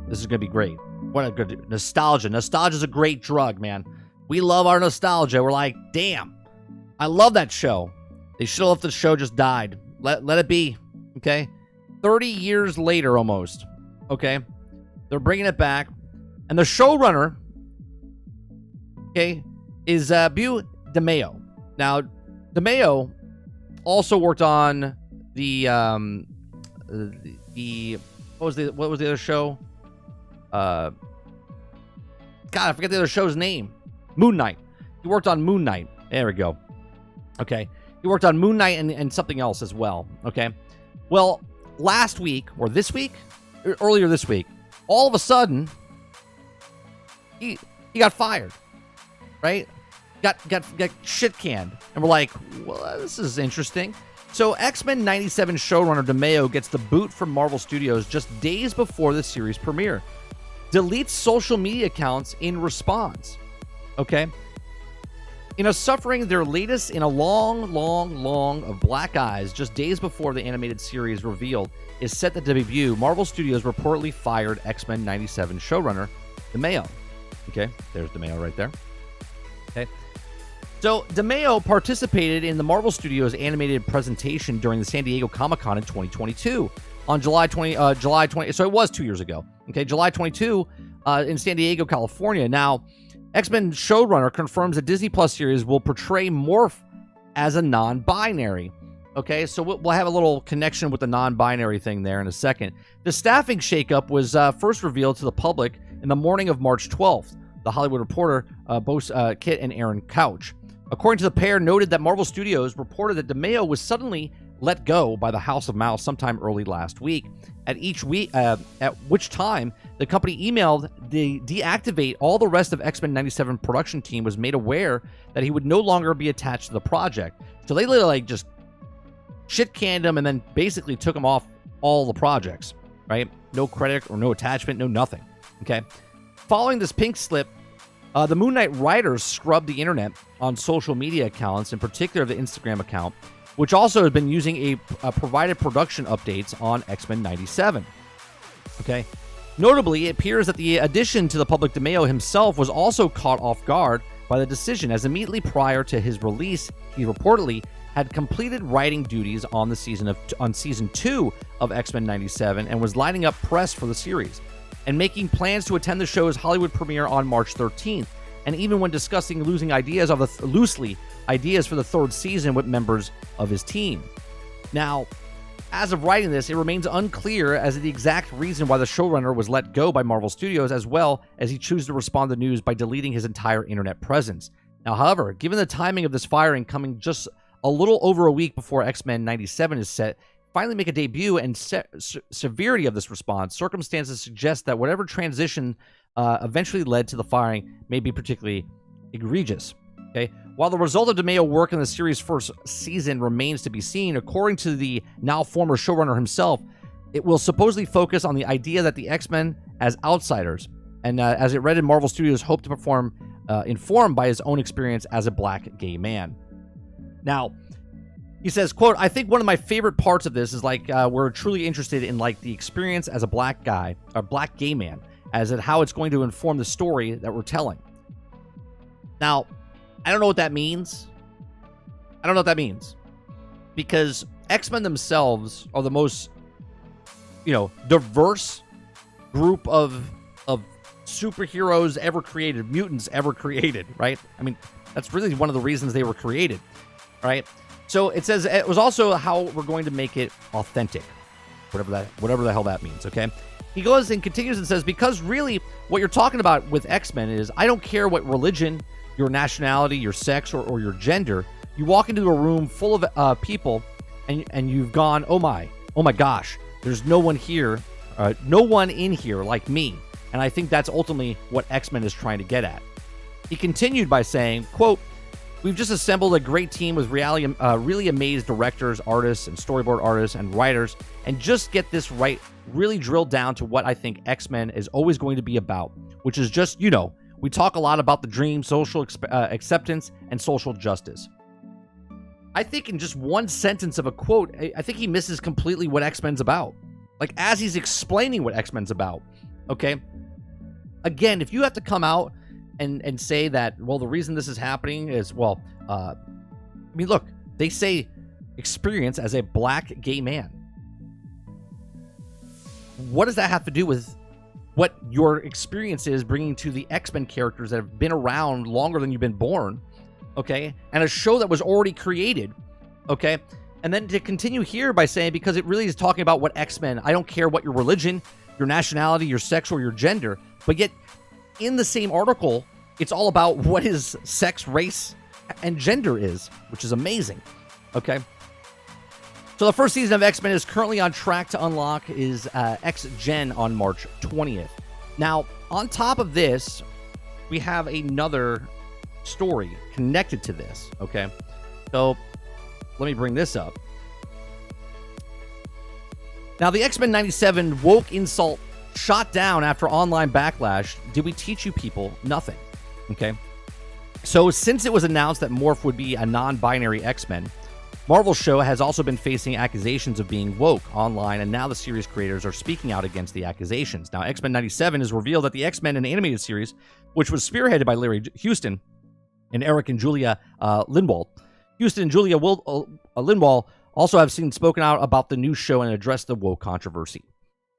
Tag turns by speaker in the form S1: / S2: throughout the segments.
S1: This is going to be great. What a good nostalgia. Nostalgia is a great drug, man. We love our nostalgia. We're like, damn, I love that show. They should have let the show just died. Let it be, okay? 30 years later almost, okay? They're bringing it back. And the showrunner, okay, is Beau DeMayo. Now, DeMayo also worked on the what was the other show? God, I forget the other show's name. Moon Knight. He worked on Moon Knight. There we go. Okay. He worked on Moon Knight and something else as well. Okay. Well, last week, or this week, earlier this week, all of a sudden, he got fired. Right? Got shit canned. And we're like, well, this is interesting. So X-Men 97 showrunner DeMayo gets the boot from Marvel Studios just days before the series premiere. Deletes social media accounts in response. Okay? In a suffering their latest in a long of black eyes, just days before the animated series revealed is set to debut, Marvel Studios reportedly fired X-Men 97 showrunner DeMayo. Okay? There's DeMayo right there. Okay? So, DeMayo participated in the Marvel Studios animated presentation during the San Diego Comic-Con in 2022 on July 20, so it was 2 years ago. Okay, July 22 in San Diego, California. Now, X-Men showrunner confirms the Disney Plus series will portray Morph as a non-binary. Okay, so we'll have a little connection with the non-binary thing there in a second. The staffing shakeup was first revealed to the public in the morning of March 12th. The Hollywood Reporter, both Kit and Aaron Couch. According to the pair, noted that Marvel Studios reported that DeMayo was suddenly let go by the House of Mouse sometime early last week. At which time the company emailed the deactivate all the rest of X-Men 97 production team was made aware that he would no longer be attached to the project. So they literally just shit canned him and then basically took him off all the projects, right? No credit or no attachment, no nothing. Okay. Following this pink slip, the Moon Knight writers scrubbed the internet on social media accounts, in particular the Instagram account, which also has been using provided production updates on X-Men 97. Okay. Notably, it appears that the addition to the public DeMayo himself was also caught off guard by the decision, as immediately prior to his release, he reportedly had completed writing duties on season 2 of X-Men 97 and was lining up press for the series and making plans to attend the show's Hollywood premiere on March 13th. And even when discussing losing ideas loosely ideas for the third season with members of his team. Now, as of writing this, it remains unclear as to the exact reason why the showrunner was let go by Marvel Studios, as well as he chose to respond to the news by deleting his entire internet presence. Now, however, given the timing of this firing coming just a little over a week before X-Men 97 is set, finally make a debut, and severity of this response, circumstances suggest that whatever transition eventually led to the firing may be particularly egregious. Okay. While the result of DeMayo work in the series' first season remains to be seen, according to the now former showrunner himself, it will supposedly focus on the idea that the X-Men as outsiders, and as it read in Marvel Studios, hope to perform informed by his own experience as a black gay man. Now, he says, quote, I think one of my favorite parts of this is we're truly interested in the experience as a black guy, or black gay man, as in how it's going to inform the story that we're telling. Now, I don't know what that means. Because X-Men themselves are the most, diverse group of superheroes ever created, mutants ever created, right? I mean, that's really one of the reasons they were created, right? So it says it was also how we're going to make it authentic, whatever the hell that means, okay? He goes and continues and says, because really what you're talking about with X-Men is, I don't care what religion, your nationality, your sex, or your gender. You walk into a room full of people and you've gone, oh my gosh, there's no one in here like me. And I think that's ultimately what X-Men is trying to get at. He continued by saying, quote, we've just assembled a great team with really amazed directors, artists, and storyboard artists and writers, and just get this right, really drilled down to what I think X-Men is always going to be about, which is just, we talk a lot about the dream, social acceptance, and social justice. I think in just one sentence of a quote, I think he misses completely what X-Men's about. Like, as he's explaining what X-Men's about, okay? Again, if you have to come out and say that, well, the reason this is happening is, well, I mean, look, they say experience as a black gay man. What does that have to do with what your experience is bringing to the X-Men characters that have been around longer than you've been born, okay? And a show that was already created, okay? And then to continue here by saying, because it really is talking about what X-Men, I don't care what your religion, your nationality, your sex, or your gender, but yet in the same article, it's all about what his sex, race, and gender is, which is amazing, okay? So the first season of X-Men is currently on track to unlock is X-Gen on March 20th. Now, on top of this, we have another story connected to this, okay? So let me bring this up. Now, the X-Men 97 woke insult shot down after online backlash. Did we teach you people nothing? Okay. So since it was announced that Morph would be a non-binary X-Men, Marvel's show has also been facing accusations of being woke online, and now the series creators are speaking out against the accusations. Now, X-Men 97 has revealed that the X-Men, an animated series, which was spearheaded by Larry Houston and Eric and Julia Lindwall. Houston and Julia Lindwall also have spoken out about the new show and addressed the woke controversy.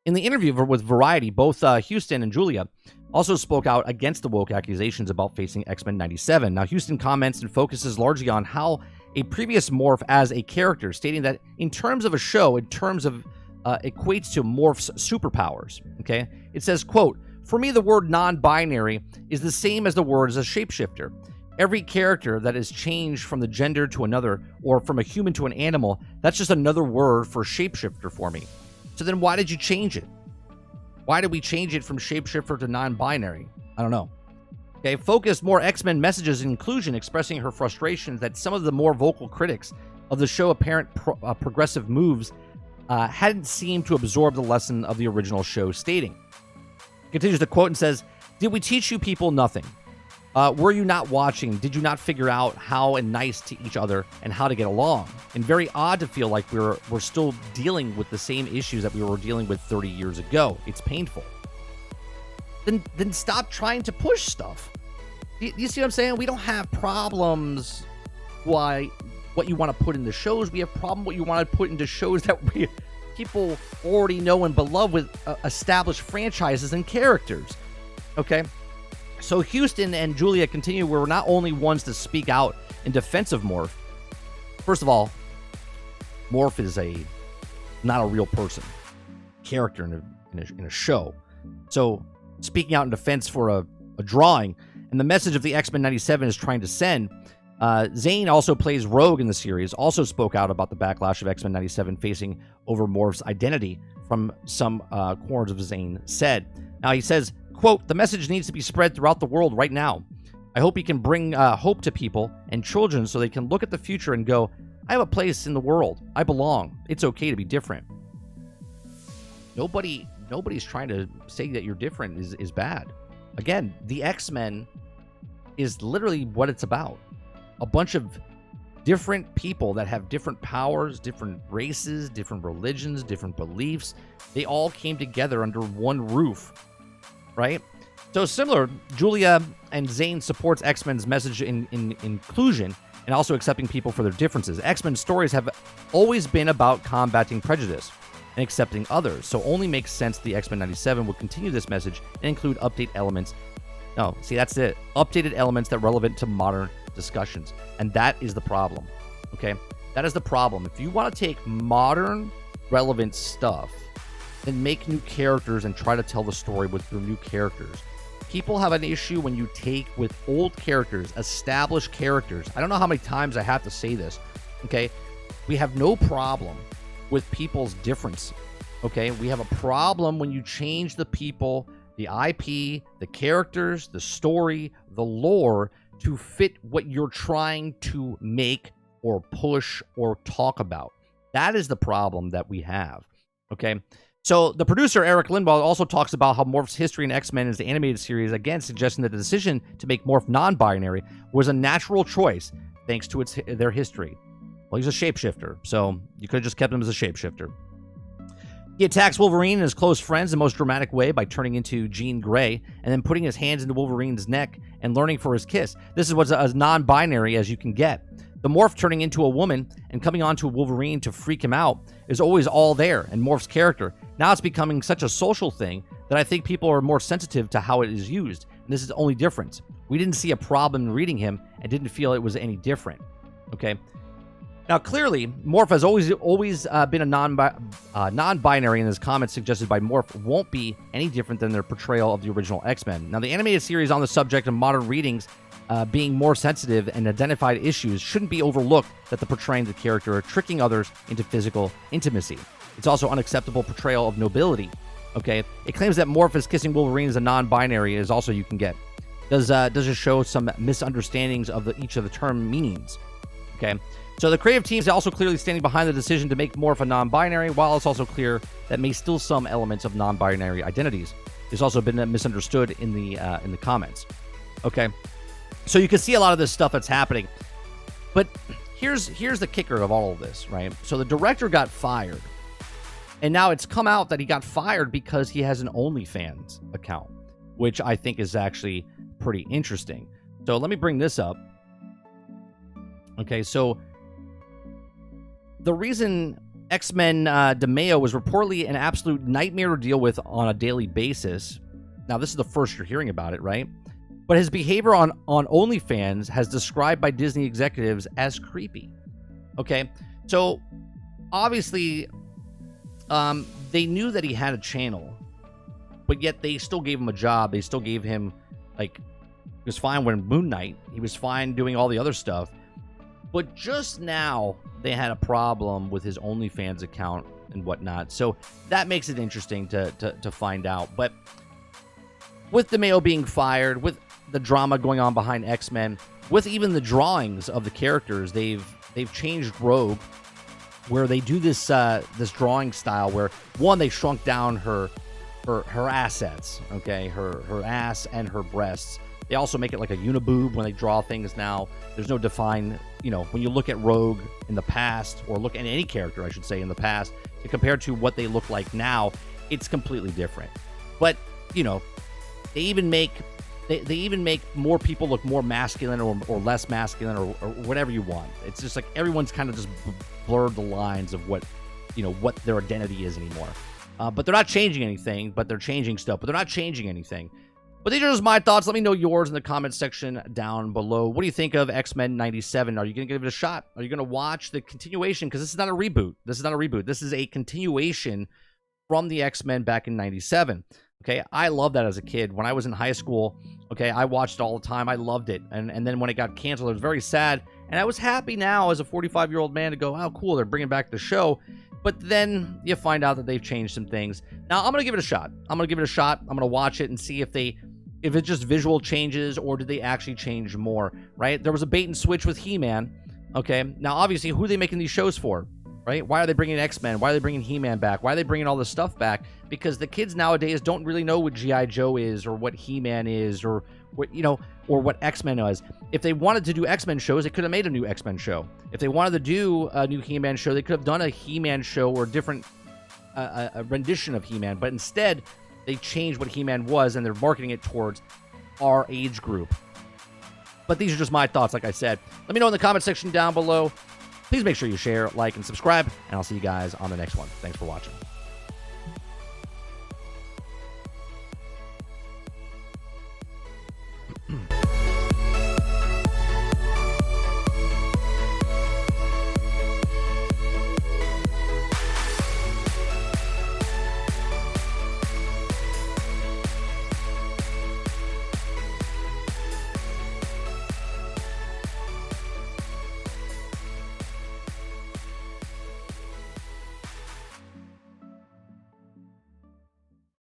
S1: In the interview with Variety, both Houston and Julia also spoke out against the woke accusations about facing X-Men 97. Now, Houston comments and focuses largely on how a previous Morph as a character, stating that in terms of a show, in terms of equates to Morph's superpowers, okay? It says, quote, "For me, the word non-binary is the same as the word as a shapeshifter. Every character that is changed from the gender to another, or from a human to an animal, that's just another word for shapeshifter for me. So then why did you change it? Why did we change it from shapeshifter to non-binary? I don't know." Okay, focused more X-Men messages and inclusion, expressing her frustrations that some of the more vocal critics of the show apparent progressive moves hadn't seemed to absorb the lesson of the original show, stating, continues the quote and says, "Did we teach you people nothing? Were you not watching? Did you not figure out how and nice to each other and how to get along? And very odd to feel like we're still dealing with the same issues that we were dealing with 30 years ago. It's painful." Then stop trying to push stuff. You see what I'm saying? We don't have problems what you want to put in the shows. We have problem what you want to put into shows that people already know and beloved with established franchises and characters. Okay? So Houston and Julia continue. We're not only ones to speak out in defense of Morph. First of all, Morph is not a real person, character in a show. So speaking out in defense for a drawing, and the message of the X-Men 97 is trying to send. Zane also plays Rogue in the series, also spoke out about the backlash of X-Men 97 facing over Morph's identity from some corners of Zane said. Now he says, quote, "The message needs to be spread throughout the world right now. I hope he can bring hope to people and children so they can look at the future and go, I have a place in the world. I belong. It's okay to be different." Nobody's trying to say that you're different is bad. Again, the X-Men is literally what it's about. A bunch of different people that have different powers, different races, different religions, different beliefs. They all came together under one roof, right? So similar, Julia and Zane supports X-Men's message in inclusion and also accepting people for their differences. X-Men stories have always been about combating prejudice and accepting others, so only makes sense the X-Men 97 would continue this message and include update elements. No, see, that's it. Updated elements that are relevant to modern discussions. And that is the problem, okay? That is the problem. If you want to take modern, relevant stuff and make new characters and try to tell the story with your new characters, people have an issue when you take with old characters, established characters. I don't know how many times I have to say this, okay? We have no problem with people's difference, okay? We have a problem when you change the people, the IP, the characters, the story, the lore to fit what you're trying to make or push or talk about. That is the problem that we have, okay? So the producer, Eric Lindwall, also talks about how Morph's history in X-Men is the animated series, again suggesting that the decision to make Morph non-binary was a natural choice thanks to their history. Well, he's a shapeshifter, so you could have just kept him as a shapeshifter. He attacks Wolverine and his close friends in the most dramatic way by turning into Jean Grey and then putting his hands into Wolverine's neck and learning for his kiss. This is what's as non-binary as you can get. The Morph turning into a woman and coming onto Wolverine to freak him out is always all there in Morph's character. Now it's becoming such a social thing that I think people are more sensitive to how it is used. And this is the only difference. We didn't see a problem in reading him and didn't feel it was any different. Okay. Now, clearly, Morph has always been a non-binary, and his comments suggested by Morph won't be any different than their portrayal of the original X-Men. Now, the animated series on the subject of modern readings being more sensitive and identified issues shouldn't be overlooked that the portraying the character tricking others into physical intimacy. It's also unacceptable portrayal of nobility. Okay, it claims that Morph is kissing Wolverine as a non-binary is also you can get. Does it show some misunderstandings of each of the term meanings? Okay. So the creative team is also clearly standing behind the decision to make Morph a non-binary, while it's also clear that may still some elements of non-binary identities. There's also been misunderstood in the comments. Okay, so you can see a lot of this stuff that's happening, but here's the kicker of all of this, right? So the director got fired, and now it's come out that he got fired because he has an OnlyFans account, which I think is actually pretty interesting. So let me bring this up. Okay, so the reason X-Men DeMayo was reportedly an absolute nightmare to deal with on a daily basis. Now, this is the first you're hearing about it, right? But his behavior on OnlyFans has described by Disney executives as creepy. Okay, so obviously they knew that he had a channel, but yet they still gave him a job. They still gave him, like, he was fine when Moon Knight. He was fine doing all the other stuff. But just now, they had a problem with his OnlyFans account and whatnot. So that makes it interesting to find out. But with DeMayo being fired, with the drama going on behind X-Men, with even the drawings of the characters, they've changed Rogue, where they do this this drawing style where, one, they shrunk down her assets, okay, her ass and her breasts. They also make it like a uniboob when they draw things now. There's no defined, when you look at Rogue in the past, or look at any character, I should say, in the past, compared to what they look like now, it's completely different. But, they even make more people look more masculine or less masculine or whatever you want. It's just like everyone's kind of just blurred the lines of what their identity is anymore. But they're not changing anything, but they're changing stuff. But they're not changing anything. But these are just my thoughts. Let me know yours in the comment section down below. What do you think of X-Men 97? Are you going to give it a shot? Are you going to watch the continuation? Because this is not a reboot. This is not a reboot. This is a continuation from the X-Men back in 97. Okay, I loved that as a kid. When I was in high school, okay, I watched it all the time. I loved it. And then when it got canceled, I was very sad. And I was happy now as a 45-year-old man to go, oh, cool, they're bringing back the show. But then you find out that they've changed some things. Now, I'm going to give it a shot. I'm going to watch it and see if it's just visual changes or did they actually change more, right? There was a bait and switch with He-Man, okay? Now, obviously, who are they making these shows for, right? Why are they bringing X-Men? Why are they bringing He-Man back? Why are they bringing all this stuff back? Because the kids nowadays don't really know what G.I. Joe is or what He-Man is or what, or what X-Men is. If they wanted to do X-Men shows, they could have made a new X-Men show. If they wanted to do a new He-Man show, they could have done a He-Man show or a different a rendition of He-Man. But instead, they changed what He-Man was, and they're marketing it towards our age group. But these are just my thoughts, like I said. Let me know in the comment section down below. Please make sure you share, like, and subscribe, and I'll see you guys on the next one. Thanks for watching.